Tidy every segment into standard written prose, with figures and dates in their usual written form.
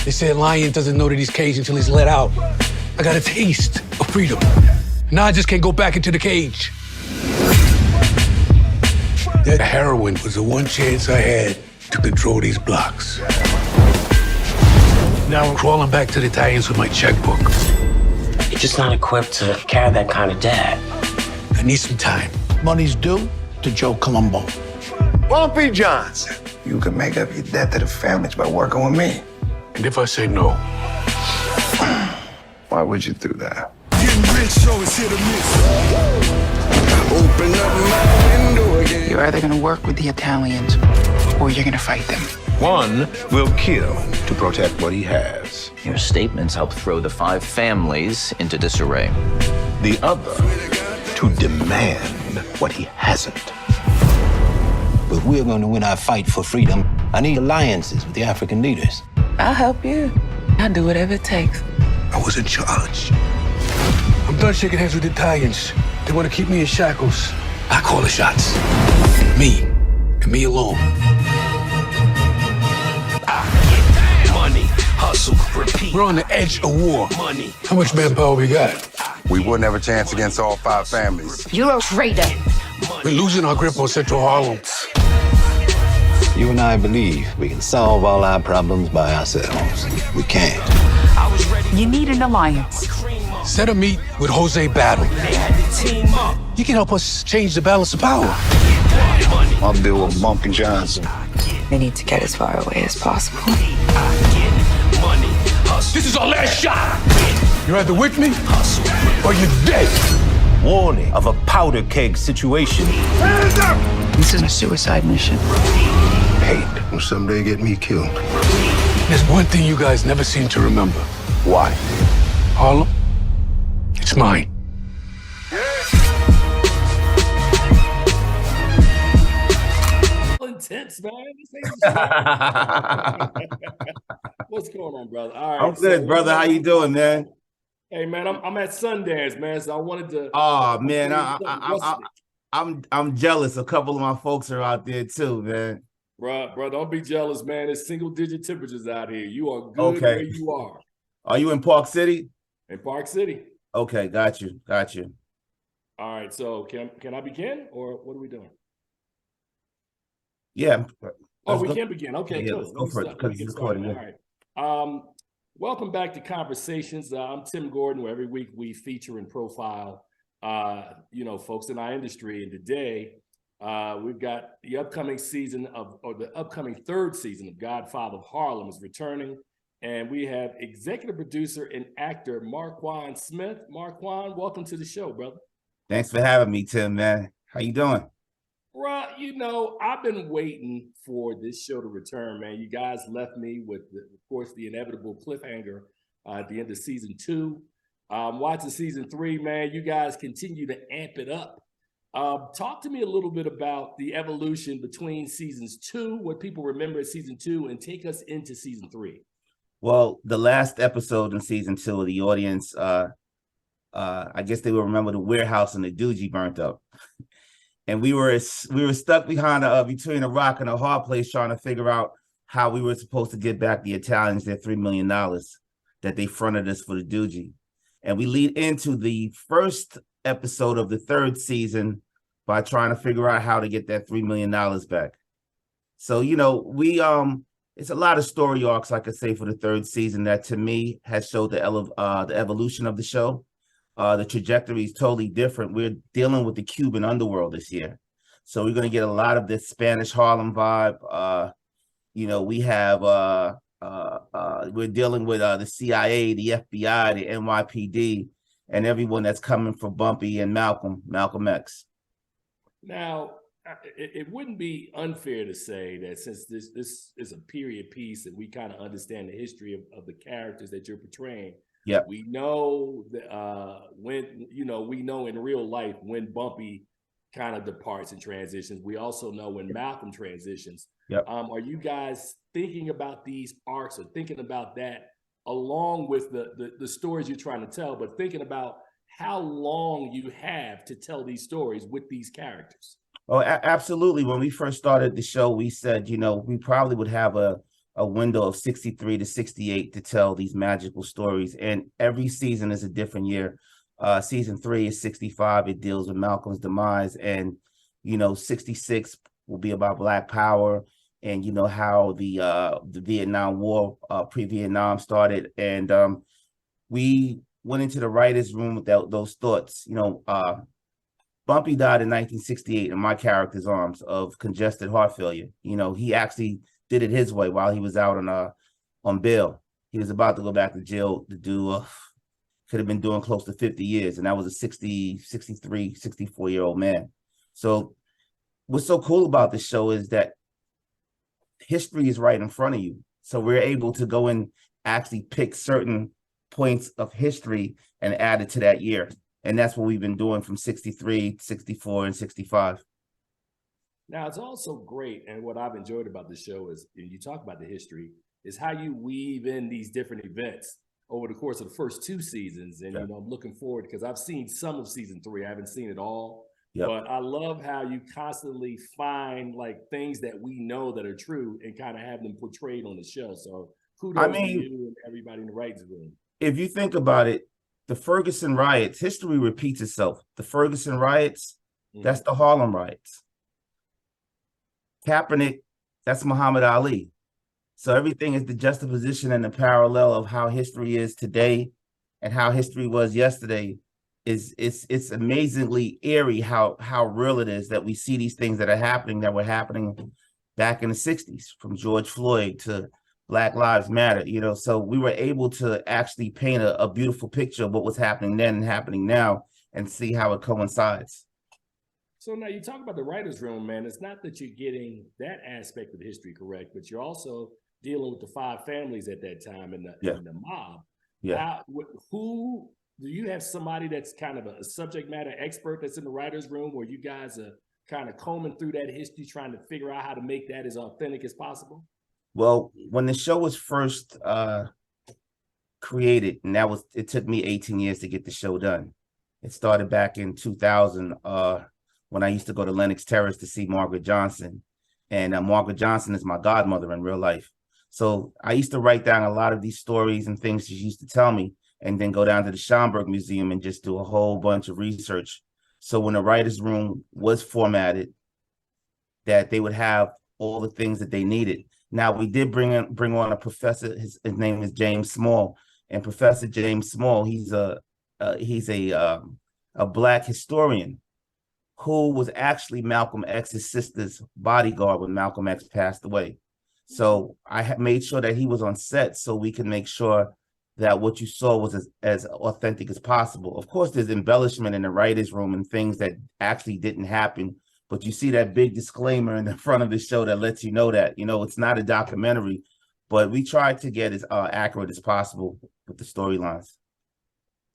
They say a lion doesn't know that he's caged until he's let out. I got a taste of freedom. Now I just can't go back into the cage. That heroin was the one chance I had to control these blocks. Now I'm crawling back to the Italians with my checkbook. You're just not equipped to carry that kind of debt. I need some time. Money's due to Joe Colombo. Bumpy Johnson. You can make up your debt to the families by working with me. And if I say no? Why would you do that? Getting rich, so it's hit or miss. Open up my window again. You're either gonna work with the Italians or you're gonna fight them. One will kill to protect what he has. Your statements help throw the 5 families into disarray. The other to demand what he hasn't. But we're going to win our fight for freedom. I need alliances with the African leaders. I'll help you. I'll do whatever it takes. I was in charge. I'm done shaking hands with the Italians. They want to keep me in shackles. I call the shots. Me, and me alone. Money, hustle, repeat. We're on the edge of war. Money. How much manpower we got? We wouldn't have a chance against all 5 families. You're a traitor. We're losing our grip on Central Harlem. You and I believe we can solve all our problems by ourselves. We can't. You need an alliance. Set a meet with Jose Battle. He can help us change the balance of power. I'll deal with Bumpy Johnson. They need to get as far away as possible. This is our last shot. You're either with me or you're dead. Warning of a powder keg situation. This is a suicide mission. Hate will someday get me killed. There's one thing you guys never seem to remember. Why? Harlem, it's mine. Intense, man. This ain't What's going on, brother? All right, I'm good, brother. How you doing, man? Hey, man, I'm at Sundance, man. So I wanted to. Oh man, I'm jealous. A couple of my folks are out there too, man. Bro, don't be jealous, man. It's single-digit temperatures out here. You are good where you are. Are you in Park City? In Park City. Okay, got you. All right, so can I begin, or what are we doing? Yeah. We can begin. Okay, yeah, cool. Let's go for it because it's recording. All right. Welcome back to Conversations. I'm Tim Gordon, where every week we feature and profile, folks in our industry. And today, we've got the upcoming the upcoming 3rd season of Godfather of Harlem is returning. And we have executive producer and actor Markuann Smith. Markuann, welcome to the show, brother. Thanks for having me, Tim, man. How you doing? Right, I've been waiting for this show to return, man. You guys left me with, of course, the inevitable cliffhanger at the end of season 2. Watching season 3, man, you guys continue to amp it up. Talk to me a little bit about the evolution between seasons 2, what people remember as season 2, and take us into season 3. Well, the last episode in season 2, the audience, I guess they will remember the warehouse and the doogie burnt up. And we were stuck between a rock and a hard place trying to figure out how we were supposed to get back the Italians their $3 million that they fronted us for the doogie. And we lead into the first episode of the 3rd season by trying to figure out how to get that $3 million back. So, it's a lot of story arcs, like I say, for the 3rd season that to me has showed the evolution of the show. The trajectory is totally different. We're dealing with the Cuban underworld this year. So we're going to get a lot of this Spanish Harlem vibe. We have, we're dealing with the CIA, the FBI, the NYPD, and everyone that's coming for Bumpy and Malcolm X. Now, it wouldn't be unfair to say that since this is a period piece and we kind of understand the history of the characters that you're portraying, yeah, we know that we know in real life when Bumpy kind of departs and transitions. We also know when Malcolm transitions. Yep. Are you guys thinking about these arcs or thinking about that along with the stories you're trying to tell, but thinking about how long you have to tell these stories with these characters? Oh, absolutely. When we first started the show, we said, we probably would have a a window of 63 to 68 to tell these magical stories. And every season is a different year. Season 3 is 65. It deals with Malcolm's demise. And, 66 will be about Black Power and, how the Vietnam War, pre-Vietnam started. And we went into the writer's room with those thoughts. Bumpy died in 1968 in my character's arms of congested heart failure. He actually did it his way while he was out on bail. He was about to go back to jail to do, could have been doing close to 50 years. And that was a 60, 63, 64-year-old man. So what's so cool about this show is that history is right in front of you. So we're able to go and actually pick certain points of history and add it to that year. And that's what we've been doing from 63, 64, and 65. Now, it's also great, and what I've enjoyed about the show is, and you talk about the history, is how you weave in these different events over the course of the first 2 seasons. And, I'm looking forward because I've seen some of season 3. I haven't seen it all. Yep. But I love how you constantly find like things that we know that are true and kind of have them portrayed on the show. So kudos to you and everybody in the writers' room. If you think about it, the Ferguson riots, history repeats itself. The Ferguson riots, that's the Harlem riots. Kaepernick, that's Muhammad Ali. So everything is the juxtaposition and the parallel of how history is today and how history was yesterday. It's amazingly eerie how real it is that we see these things that were happening back in the 60s, from George Floyd to Black Lives Matter, so we were able to actually paint a beautiful picture of what was happening then and happening now and see how it coincides. So now you talk about the writer's room, man. It's not that you're getting that aspect of history correct, but you're also dealing with the 5 families at that time and the mob. Yeah. Who do you have somebody that's kind of a subject matter expert that's in the writer's room where you guys are kind of combing through that history, trying to figure out how to make that as authentic as possible? Well, when the show was first created, and it took me 18 years to get the show done. It started back in 2000 when I used to go to Lenox Terrace to see Margaret Johnson. And Margaret Johnson is my godmother in real life. So I used to write down a lot of these stories and things she used to tell me, and then go down to the Schomburg Museum and just do a whole bunch of research. So when the writer's room was formatted, that they would have all the things that they needed. Now, we did bring on a professor. His name is James Small, and Professor James Small, he's a Black historian who was actually Malcolm X's sister's bodyguard when Malcolm X passed away. So I made sure that he was on set so we can make sure that what you saw was as authentic as possible. Of course, there's embellishment in the writer's room and things that actually didn't happen. But you see that big disclaimer in the front of the show that lets you know that, it's not a documentary, but we tried to get as accurate as possible with the storylines.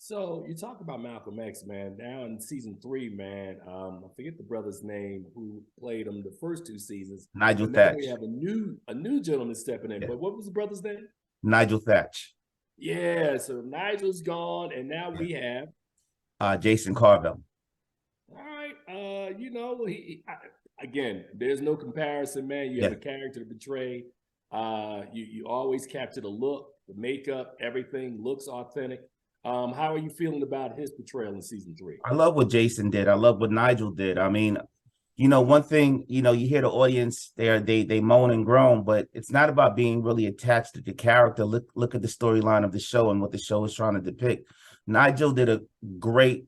So you talk about Malcolm X, man. Now in season 3, man, I forget the brother's name who played him the first 2 seasons. Nigel Thatch. We have a new gentleman stepping in. Yeah. But what was the brother's name? Nigel Thatch. Yeah, so Nigel's gone, and now we have Jason Carville. All right, again, there's no comparison, man. You have a character to portray. You always capture the look, the makeup, everything looks authentic. How are you feeling about his portrayal in season 3? I love what Jason did. I love what Nigel did. I mean, one thing, you hear the audience they moan and groan, but it's not about being really attached to the character. Look at the storyline of the show and what the show is trying to depict. Nigel did a great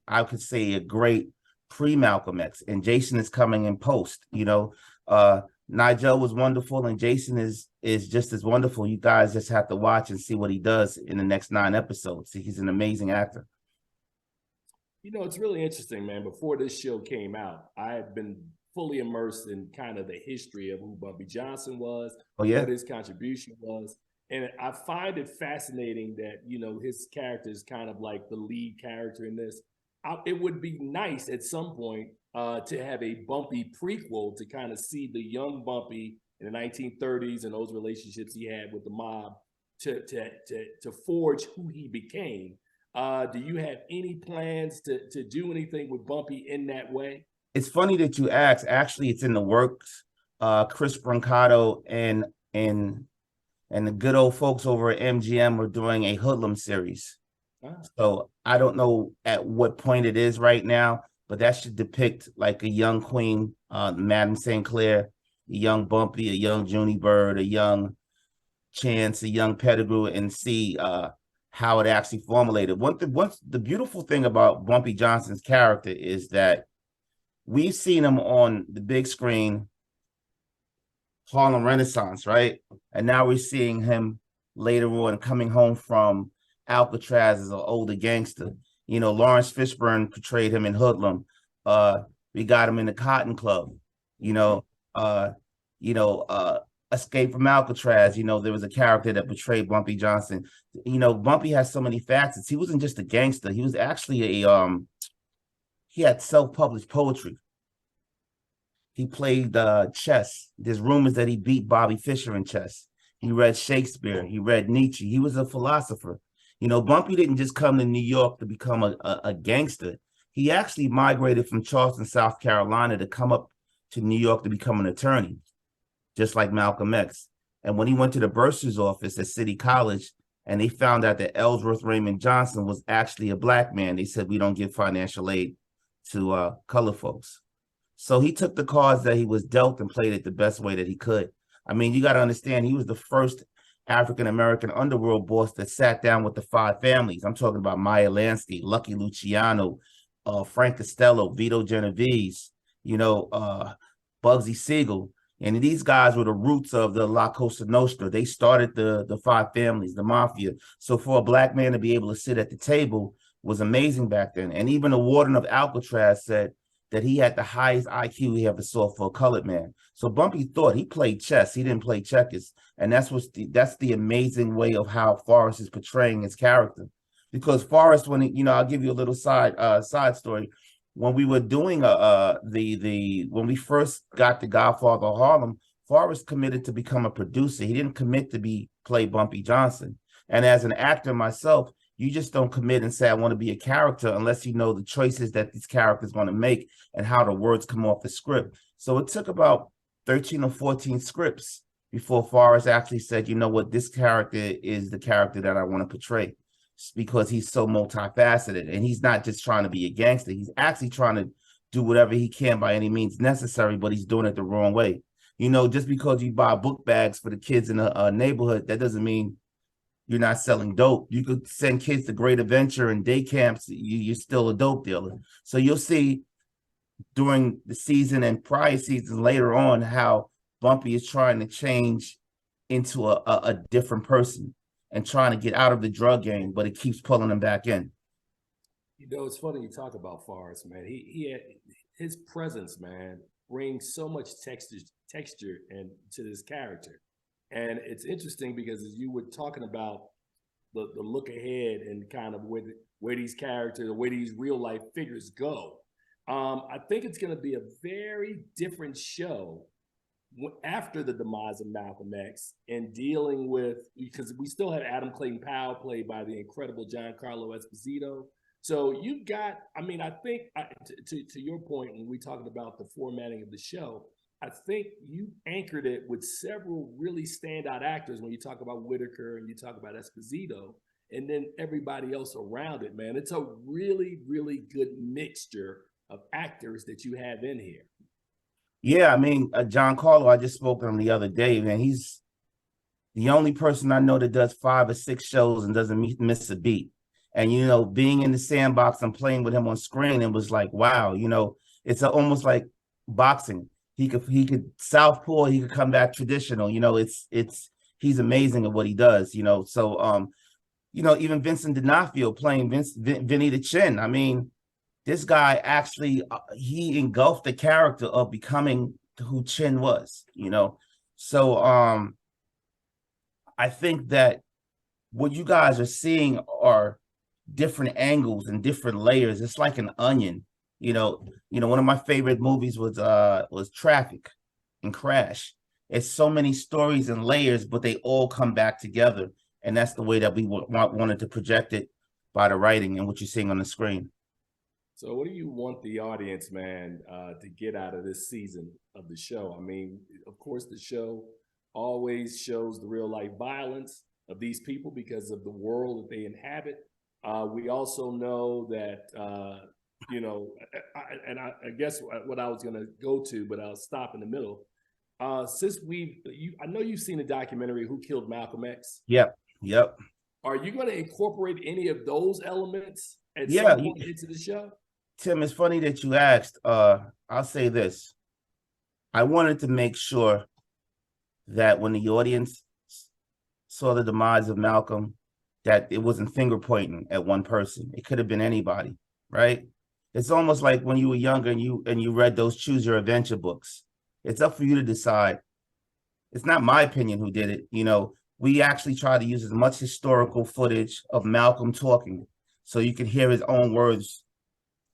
pre-Malcolm X, and Jason is coming in post. Nigel was wonderful, and Jason is just as wonderful. You guys just have to watch and see what he does in the next 9 episodes. He's an amazing actor. It's really interesting, man. Before this show came out, I had been fully immersed in kind of the history of who Bumpy Johnson was, what his contribution was. And I find it fascinating that, his character is kind of like the lead character in this. It would be nice at some point to have a Bumpy prequel to kind of see the young Bumpy in the 1930s and those relationships he had with the mob to forge who he became. Do you have any plans to do anything with Bumpy in that way? It's funny that you ask. Actually, it's in the works. Chris Brancato and and the good old folks over at MGM are doing a Hoodlum series. So I don't know at what point it is right now, but that should depict like a young Queen, Madam St. Clair, a young Bumpy, a young Junie Bird, a young Chance, a young Pettigrew, and see how it actually formulated. The beautiful thing about Bumpy Johnson's character is that we've seen him on the big screen, Harlem Renaissance, right? And now we're seeing him later on coming home from Alcatraz as an older gangster. You know, Lawrence Fishburne portrayed him in Hoodlum. We got him in the Cotton Club. You know, Escape from Alcatraz. You know, there was a character that portrayed Bumpy Johnson. You know, Bumpy has so many facets. He wasn't just a gangster. He was actually he had self-published poetry. He played chess. There's rumors that he beat Bobby Fischer in chess. He read Shakespeare. He read Nietzsche. He was a philosopher. You know, Bumpy didn't just come to New York to become a gangster. He actually migrated from Charleston, South Carolina to come up to New York to become an attorney, just like Malcolm X. And when he went to the bursar's office at City College and they found out that Ellsworth Raymond Johnson was actually a black man, they said, we don't give financial aid to colored folks. So he took the cards that he was dealt and played it the best way that he could. I mean, you got to understand, he was the first African-American underworld boss that sat down with the five families. I'm talking about Meyer Lansky, Lucky Luciano, Frank Costello, Vito Genovese, you know, Bugsy Siegel. And these guys were the roots of the La Cosa Nostra. They started the five families, the mafia. So for a black man to be able to sit at the table was amazing back then. And even the warden of Alcatraz said that he had the highest IQ he ever saw for a colored man. So Bumpy thought he played chess. He didn't play checkers. And that's the amazing way of how Forrest is portraying his character. Because Forrest, when I'll give you a little side story. When we were doing when we first got the Godfather of Harlem, Forrest committed to become a producer. He didn't commit to play Bumpy Johnson. And as an actor myself, you just don't commit and say, I want to be a character unless you know the choices that this character is going to make and how the words come off the script. So it took about 13 or 14 scripts before Forrest actually said, you know what, this character is the character that I want to portray, because he's so multifaceted. And he's not just trying to be a gangster. He's actually trying to do whatever he can by any means necessary, but he's doing it the wrong way. You know, just because you buy book bags for the kids in a neighborhood, that doesn't mean you're not selling dope. You could send kids to Great Adventure and day camps. You're still a dope dealer. So you'll see during the season and prior seasons later on how Bumpy is trying to change into a different person and trying to get out of the drug game, but it keeps pulling him back in. You know, it's funny you talk about Forrest, man. His presence, man, brings so much texture and to this character. And it's interesting because as you were talking about the look ahead and kind of where these characters or where these real life figures go, I think it's going to be a very different show after the demise of Malcolm X and dealing with, because we still have Adam Clayton Powell played by the incredible Giancarlo Esposito. So you've got, I mean, I think to your point, when we talking about the formatting of the show, I think you anchored it with several really standout actors when you talk about Whitaker and you talk about Esposito, and then everybody else around it, man. It's a really, really good mixture of actors that you have in here. Yeah, I mean, Giancarlo, I just spoke to him the other day, man. He's the only person I know that does 5 or 6 shows and doesn't miss a beat. And, you know, being in the sandbox and playing with him on screen, it was like, wow, you know, it's almost like boxing. He could southpaw, he could come back traditional. You know, he's amazing at what he does, you know. So, you know, even Vincent D'Onofrio playing Vinny the Chin. I mean, this guy actually, he engulfed the character of becoming who Chin was, you know. So I think that what you guys are seeing are different angles and different layers. It's like an onion. You know, one of my favorite movies was Traffic and Crash. It's so many stories and layers, but they all come back together. And that's the way that we wanted to project it by the writing and what you're seeing on the screen. So what do you want the audience, man, to get out of this season of the show? I mean, of course, the show always shows the real life violence of these people because of the world that they inhabit. We also know that, you know, I guess what I was going to go to, but I'll stop in the middle. Since I know you've seen the documentary Who Killed Malcolm X. Yep. Are you going to incorporate any of those elements at Yeah, some point into the show? Tim, it's funny that you asked. I'll say this. I wanted to make sure that when the audience saw the demise of Malcolm, that it wasn't finger pointing at one person. It could have been anybody, right? It's almost like when you were younger and you read those Choose Your Adventure books. It's up for you to decide. It's not my opinion who did it. You know, we actually try to use as much historical footage of Malcolm talking so you can hear his own words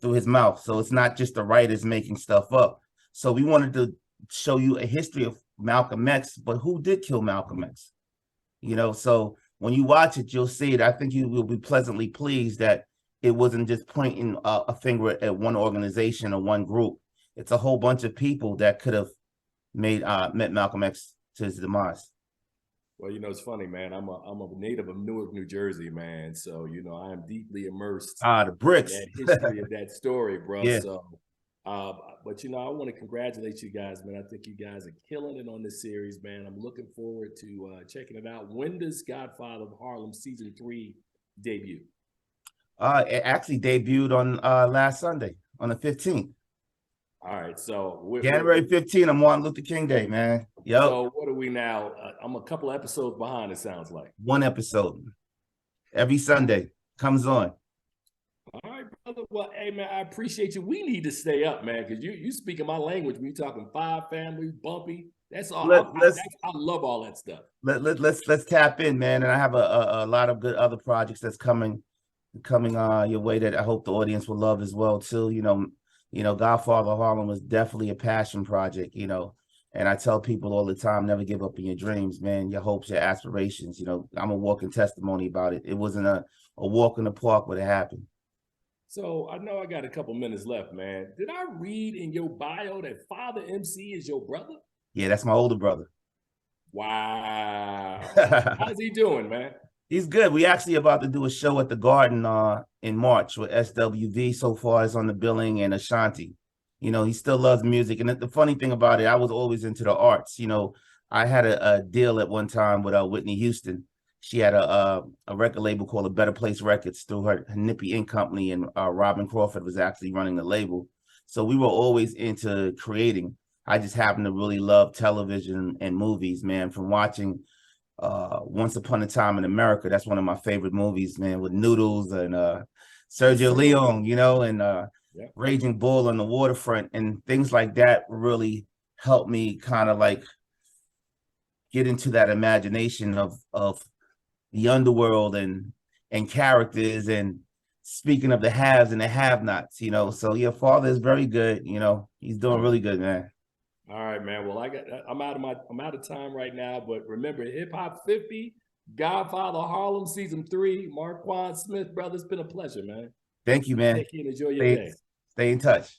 through his mouth. So it's not just the writers making stuff up. So we wanted to show you a history of Malcolm X, but who did kill Malcolm X? You know, so when you watch it, you'll see it. I think you will be pleasantly pleased that it wasn't just pointing a finger at one organization or one group. It's a whole bunch of people that could have met Malcolm X to his demise. Well, you know, it's funny, man. I'm a native of Newark, New Jersey, man. So, you know, I am deeply immersed the bricks. in that history of that story, bro. Yeah. So, but you know, I want to congratulate you guys, man. I think you guys are killing it on this series, man. I'm looking forward to checking it out. When does Godfather of Harlem season 3 debut? It actually debuted on last Sunday, on the 15th. All right, so January 15th on Martin Luther King Day, man. Yep. So what are we now? I'm a couple episodes behind, it sounds like. One episode every Sunday comes on. All right, brother. Well, hey, man, I appreciate you. We need to stay up, man, because you speaking my language when you talking five family, bumpy. That's all. I love all that stuff. Let's tap in, man. And I have a lot of good other projects that's coming your way that I hope the audience will love as well too. You know, Godfather of Harlem was definitely a passion project, you know, and I tell people all the time, never give up in your dreams, man, your hopes, your aspirations. You know, I'm a walking testimony about it. It wasn't a walk in the park, but it happened. So I know I got a couple minutes left, man. Did I read in your bio that Father MC is your brother? Yeah, that's my older brother. Wow. How's he doing, man? He's good. We actually about to do a show at the Garden in March with SWV. So far as on the billing, and Ashanti. You know, he still loves music. And the funny thing about it, I was always into the arts. You know, I had a deal at one time with Whitney Houston. She had a record label called A Better Place Records through her Nippy Ink Company, and Robin Crawford was actually running the label. So we were always into creating. I just happened to really love television and movies, man, from watching Once Upon a Time in America. That's one of my favorite movies, man, with Noodles and Sergio Leone, you know, and Raging Bull on the Waterfront, and things like that really helped me kind of like get into that imagination of the underworld and characters, and speaking of the haves and the have-nots, you know. So your father is very good, you know. He's doing really good, man. All right, man. Well, I'm out of time right now, but remember, Hip Hop 50, Godfather Harlem season 3, Markuann Smith, brother. It's been a pleasure, man. Thank you, man. Thank you, and enjoy your day. Stay in touch.